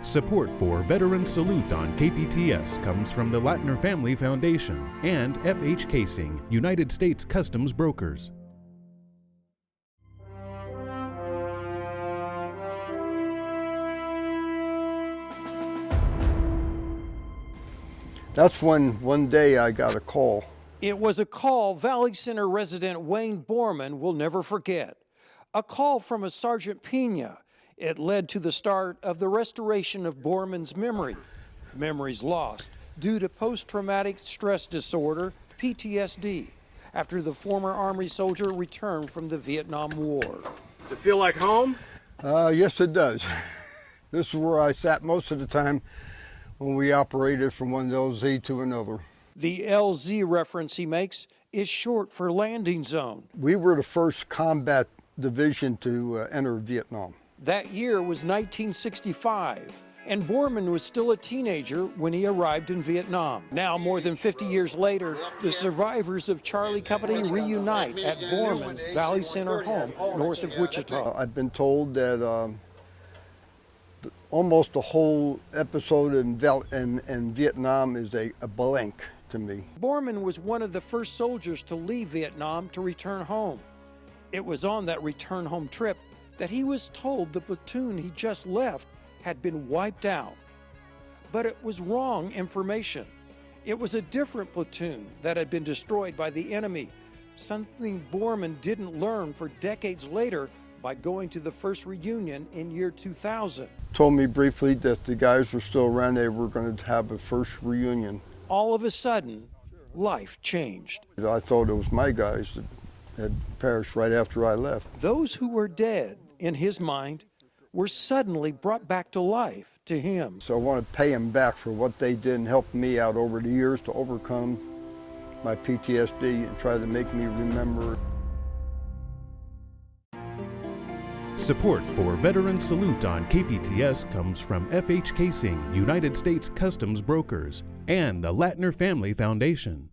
Support for Veteran Salute on KPTS comes from the Lattner Family Foundation and FH Kaysing, United States Customs Brokers. That's when one day I got a call. It was a call Valley Center resident Wayne Borman will never forget. A call from a Sergeant Pena. It led to the start of the restoration of Borman's memory. Memories lost due to post-traumatic stress disorder, PTSD, after the former Army soldier returned from the Vietnam War. Does it feel like home? Yes, it does. This is where I sat most of the time when we operated from one LZ to another. The LZ reference he makes is short for landing zone. We were the first combat division to enter Vietnam. That year was 1965, and Borman was still a teenager when he arrived in Vietnam. Now, more than 50 years later, the survivors of Charlie Company reunite at Borman's Valley Center home north of Wichita. I've been told that almost the whole episode in Vietnam is a blank to me. Borman was one of the first soldiers to leave Vietnam to return home. It was on that return home trip that he was told the platoon he just left had been wiped out. But it was wrong information. It was a different platoon that had been destroyed by the enemy, something Borman didn't learn for decades later by going to the first reunion in year 2000. Told me briefly that the guys were still around, they were going to have a first reunion. All of a sudden, life changed. I thought it was my guys that had perished right after I left. Those who were dead, in his mind, were suddenly brought back to life to him. So I want to pay them back for what they did and help me out over the years to overcome my PTSD and try to make me remember. Support for Veteran Salute on KPTS comes from FH Kaysing, United States Customs Brokers, and the Lattner Family Foundation.